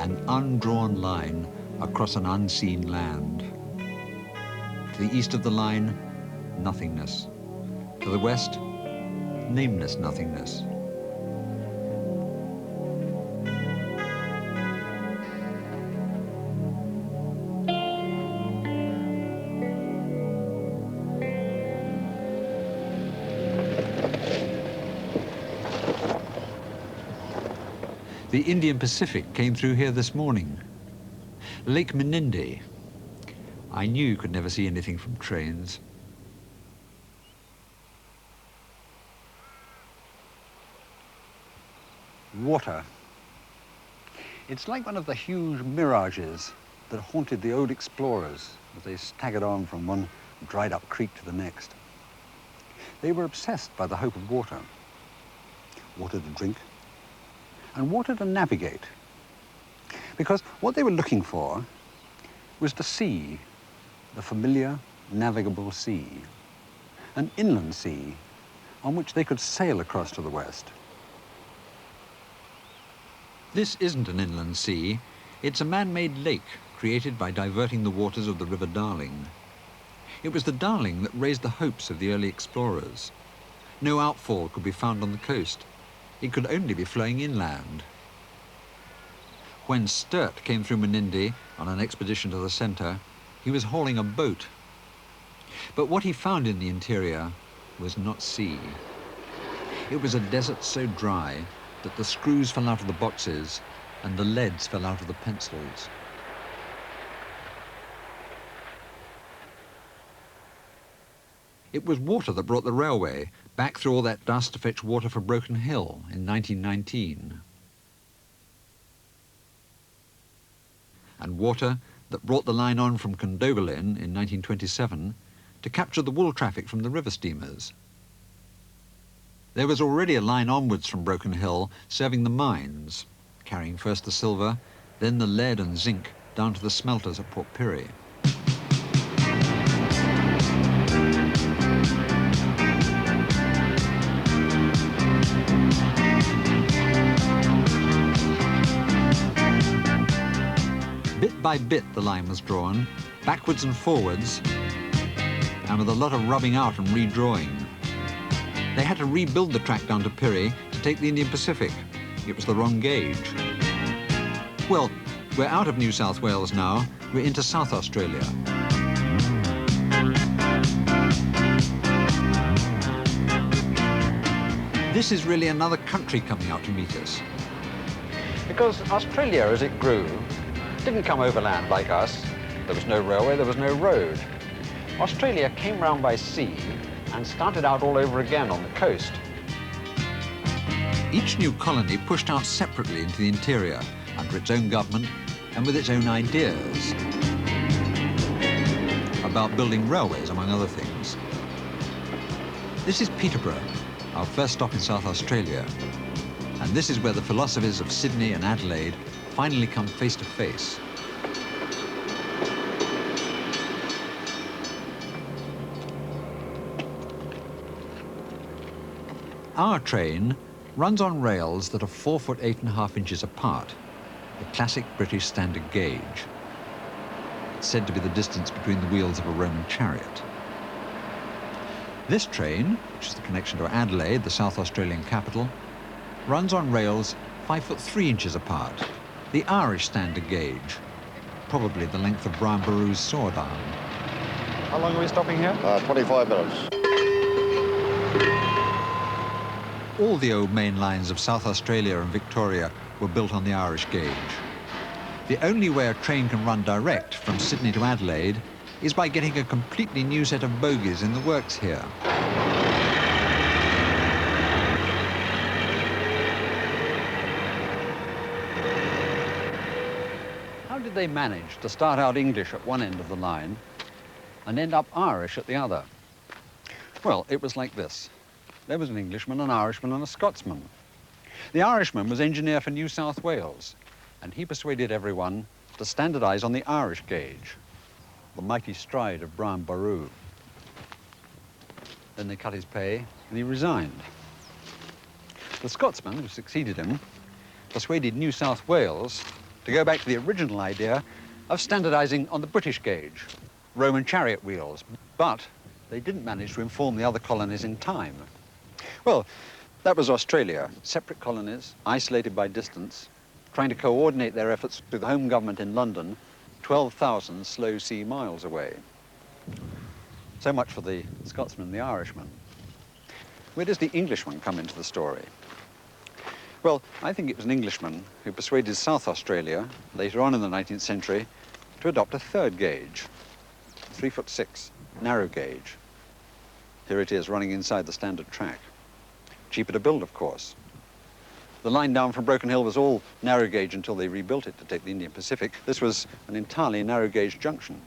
an undrawn line across an unseen land. To the east of the line, nothingness. To the west, nameless nothingness. The Indian Pacific came through here this morning. Lake Menindee. I knew you could never see anything from trains. Water. It's like one of the huge mirages that haunted the old explorers as they staggered on from one dried-up creek to the next. They were obsessed by the hope of water. Water to drink, and water to navigate. Because what they were looking for was the sea, the familiar, navigable sea, an inland sea on which they could sail across to the west. This isn't an inland sea. It's a man-made lake created by diverting the waters of the River Darling. It was the Darling that raised the hopes of the early explorers. No outfall could be found on the coast. It could only be flowing inland. When Sturt came through Menindee on an expedition to the centre, he was hauling a boat. But what he found in the interior was not sea. It was a desert so dry that the screws fell out of the boxes and the leads fell out of the pencils. It was water that brought the railway back through all that dust to fetch water for Broken Hill in 1919. And water that brought the line on from Condobolin in 1927 to capture the wool traffic from the river steamers. There was already a line onwards from Broken Hill serving the mines, carrying first the silver, then the lead and zinc down to the smelters at Port Pirie. Bit by bit the line was drawn, backwards and forwards, and with a lot of rubbing out and redrawing. They had to rebuild the track down to Pirie to take the Indian Pacific. It was the wrong gauge. Well, we're out of New South Wales now. We're into South Australia. This is really another country coming out to meet us. Because Australia, as it grew, didn't come overland like us. There was no railway, there was no road. Australia came round by sea and started out all over again on the coast. Each new colony pushed out separately into the interior, under its own government and with its own ideas about building railways, among other things. This is Peterborough, our first stop in South Australia. And this is where the philosophies of Sydney and Adelaide finally come face to face. Our train runs on rails that are 4 foot 8.5 inches apart, the classic British standard gauge. It's said to be the distance between the wheels of a Roman chariot. This train, which is the connection to Adelaide, the South Australian capital, runs on rails 5 foot 3 inches apart, the Irish standard gauge, probably the length of Brian Boru's sword arm. How long are we stopping here? 25 minutes. All the old main lines of South Australia and Victoria were built on the Irish gauge. The only way a train can run direct from Sydney to Adelaide is by getting a completely new set of bogies in the works here. How did they manage to start out English at one end of the line and end up Irish at the other? Well, it was like this. There was an Englishman, an Irishman, and a Scotsman. The Irishman was engineer for New South Wales, and he persuaded everyone to standardize on the Irish gauge, the mighty stride of Brian Boru. Then they cut his pay, and he resigned. The Scotsman, who succeeded him, persuaded New South Wales to go back to the original idea of standardizing on the British gauge, Roman chariot wheels. But they didn't manage to inform the other colonies in time. Well, that was Australia, separate colonies, isolated by distance, trying to coordinate their efforts with the home government in London, 12,000 slow sea miles away. So much for the Scotsman and the Irishman. Where does the Englishman come into the story? Well, I think it was an Englishman who persuaded South Australia, later on in the 19th century, to adopt a third gauge, 3'6", narrow gauge. Here it is, running inside the standard track. Cheaper to build, of course. The line down from Broken Hill was all narrow gauge until they rebuilt it to take the Indian Pacific. This was an entirely narrow gauge junction.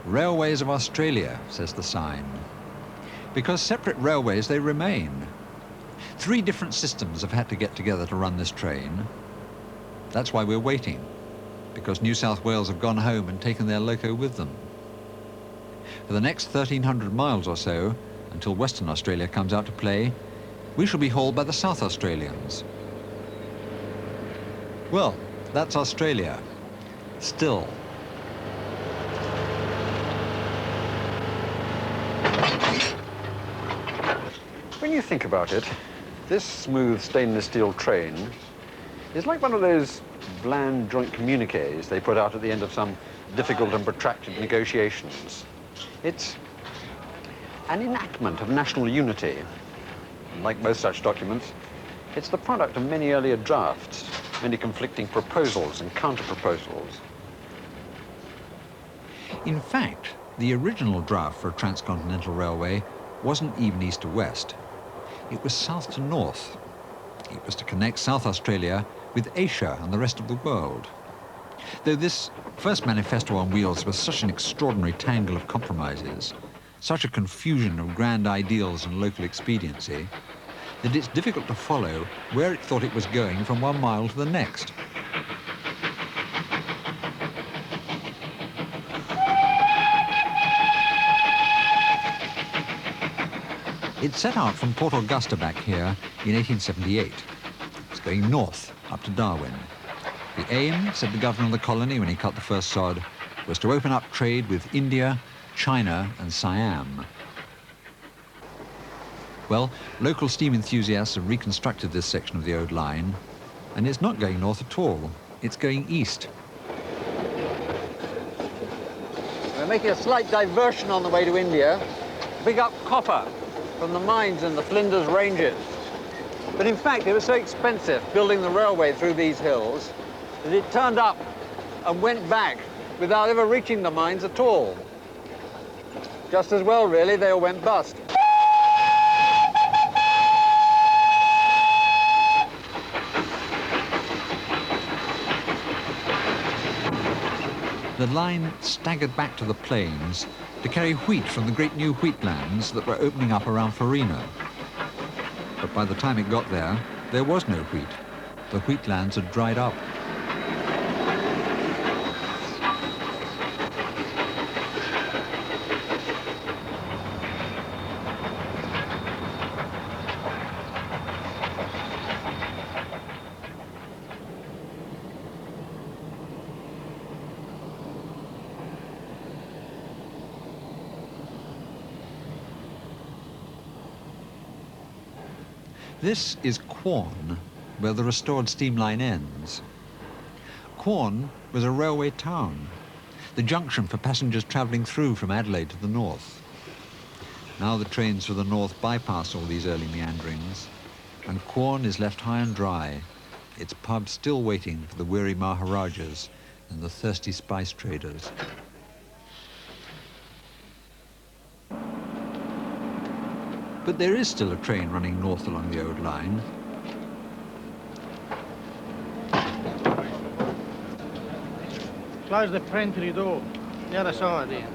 Railways of Australia, says the sign. Because separate railways, they remain. 3 different systems have had to get together to run this train. That's why we're waiting, because New South Wales have gone home and taken their loco with them. For the next 1,300 miles or so, until Western Australia comes out to play, we shall be hauled by the South Australians. Well, that's Australia. Still. When you think about it, this smooth stainless steel train is like one of those bland joint communiques they put out at the end of some difficult and protracted negotiations. It's an enactment of national unity. And like most such documents, it's the product of many earlier drafts, many conflicting proposals and counter-proposals. In fact, the original draft for a transcontinental railway wasn't even east to west. It was south to north. It was to connect South Australia with Asia and the rest of the world. Though this first manifesto on wheels was such an extraordinary tangle of compromises, such a confusion of grand ideals and local expediency, that it's difficult to follow where it thought it was going from 1 mile to the next. It set out from Port Augusta back here in 1878. It's going north, up to Darwin. The aim, said the governor of the colony when he cut the first sod, was to open up trade with India, China and Siam. Well, local steam enthusiasts have reconstructed this section of the old line, and it's not going north at all. It's going east. We're making a slight diversion on the way to India to pick up copper from the mines in the Flinders Ranges. But in fact, it was so expensive building the railway through these hills that it turned up and went back without ever reaching the mines at all. Just as well, really, they all went bust. The line staggered back to the plains to carry wheat from the great new wheatlands that were opening up around Farina. But by the time it got there was no wheat. The wheatlands had dried up. This is Quorn, where the restored steam line ends. Quorn was a railway town, the junction for passengers travelling through from Adelaide to the north. Now the trains for the north bypass all these early meanderings, and Quorn is left high and dry, its pub still waiting for the weary Maharajas and the thirsty spice traders. But there is still a train running north along the old line. Close the pantry door, the other side there.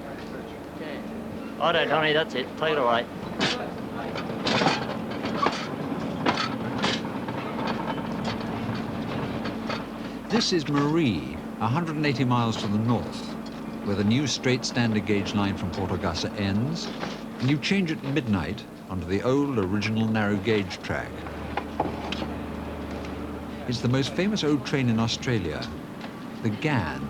I don't, Johnny, that's it. Take it away. This is Marie, 180 miles to the north, where the new straight standard gauge line from Port Augusta ends, and you change at midnight onto the old original narrow gauge track. It's the most famous old train in Australia, the GAN.